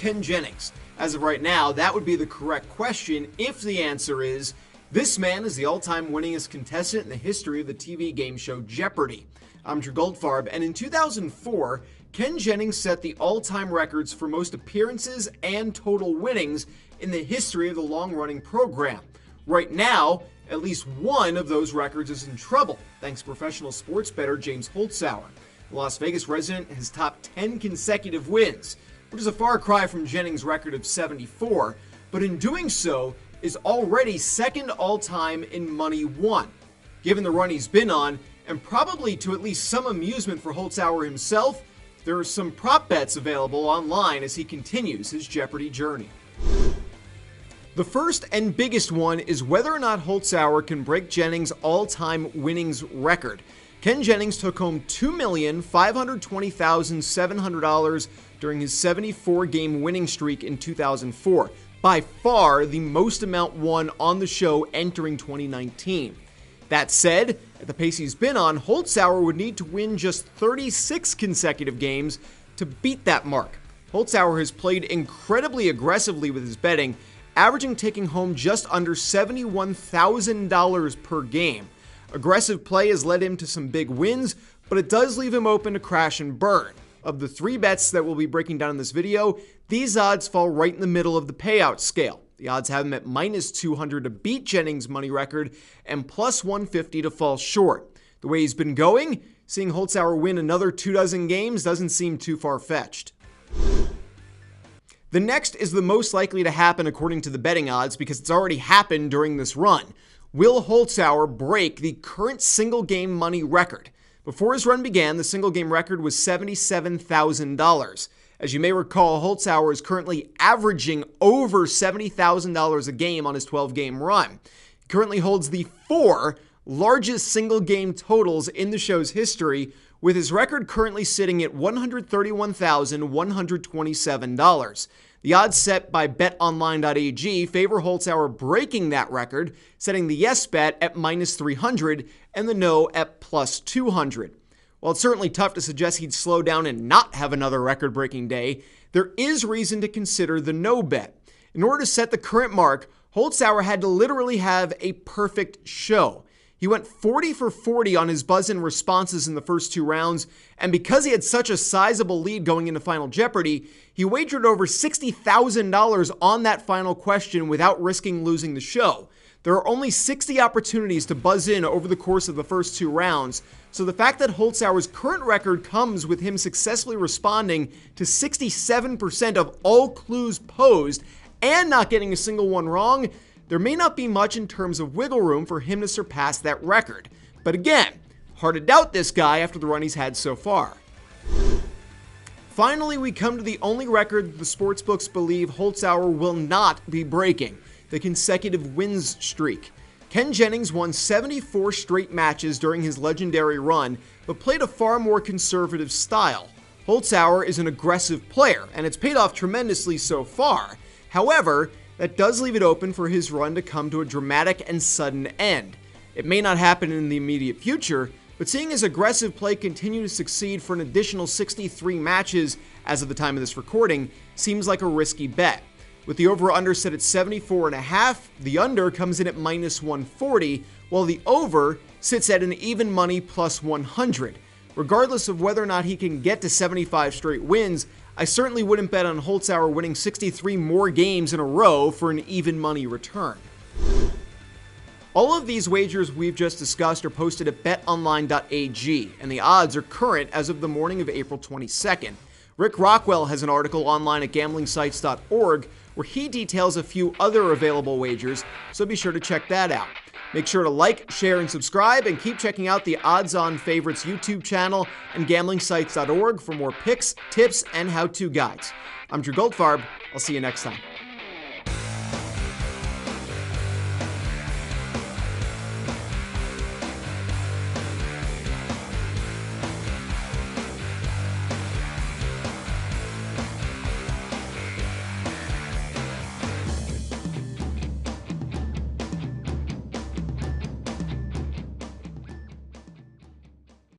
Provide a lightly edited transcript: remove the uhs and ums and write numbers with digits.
Ken Jennings? As of right now, that would be the correct question if the answer is, this man is the all-time winningest contestant in the history of the TV game show Jeopardy. I'm Drew Goldfarb, and in 2004, Ken Jennings set the all-time records for most appearances and total winnings in the history of the long-running program. Right now, at least one of those records is in trouble, thanks to professional sports bettor James Holzhauer. The Las Vegas resident has topped 10 consecutive wins, which is a far cry from Jennings' record of 74, but in doing so, is already second all-time in money won. Given the run he's been on, and probably to at least some amusement for Holzhauer himself, there are some prop bets available online as he continues his Jeopardy journey. The first and biggest one is whether or not Holzhauer can break Jennings' all-time winnings record. Ken Jennings took home $2,520,700 during his 74-game winning streak in 2004, by far the most amount won on the show entering 2019. That said, at the pace he's been on, Holzhauer would need to win just 36 consecutive games to beat that mark. Holzhauer has played incredibly aggressively with his betting, averaging taking home just under $71,000 per game. Aggressive play has led him to some big wins, but it does leave him open to crash and burn. Of the three bets that we'll be breaking down in this video, these odds fall right in the middle of the payout scale. The odds have him at -200 to beat Jennings' money record and +150 to fall short. The way he's been going, seeing Holzhauer win another 24 games doesn't seem too far-fetched. The next is the most likely to happen according to the betting odds because it's already happened during this run. Will Holzhauer break the current single-game money record? Before his run began, the single-game record was $77,000. As you may recall, Holzhauer is currently averaging over $70,000 a game on his 12-game run. He currently holds the 4 largest single-game totals in the show's history, with his record currently sitting at $131,127. The odds set by betonline.ag favor Holzhauer breaking that record, setting the yes bet at -300 and the no at +200. While it's certainly tough to suggest he'd slow down and not have another record-breaking day, there is reason to consider the no bet. In order to set the current mark, Holzhauer had to literally have a perfect show. He went 40 for 40 on his buzz-in responses in the first 2 rounds, and because he had such a sizable lead going into Final Jeopardy, he wagered over $60,000 on that final question without risking losing the show. There are only 60 opportunities to buzz in over the course of the first 2 rounds, so the fact that Holzhauer's current record comes with him successfully responding to 67% of all clues posed and not getting a single one wrong, there may not be much in terms of wiggle room for him to surpass that record. But again, hard to doubt this guy after the run he's had so far. Finally, we come to the only record that the sportsbooks believe Holzhauer will not be breaking: the consecutive wins streak. Ken Jennings won 74 straight matches during his legendary run, but played a far more conservative style. Holzhauer is an aggressive player, and it's paid off tremendously so far. However, that does leave it open for his run to come to a dramatic and sudden end. It may not happen in the immediate future, but seeing his aggressive play continue to succeed for an additional 63 matches as of the time of this recording seems like a risky bet. With the over-under set at 74.5, the under comes in at -140, while the over sits at an even money +100. Regardless of whether or not he can get to 75 straight wins, I certainly wouldn't bet on Holzhauer winning 63 more games in a row for an even money return. All of these wagers we've just discussed are posted at betonline.ag, and the odds are current as of the morning of April 22nd. Rick Rockwell has an article online at gamblingsites.org where he details a few other available wagers, so be sure to check that out. Make sure to like, share, and subscribe, and keep checking out the Odds On Favorites YouTube channel and gamblingsites.org for more picks, tips, and how-to guides. I'm Drew Goldfarb. I'll see you next time.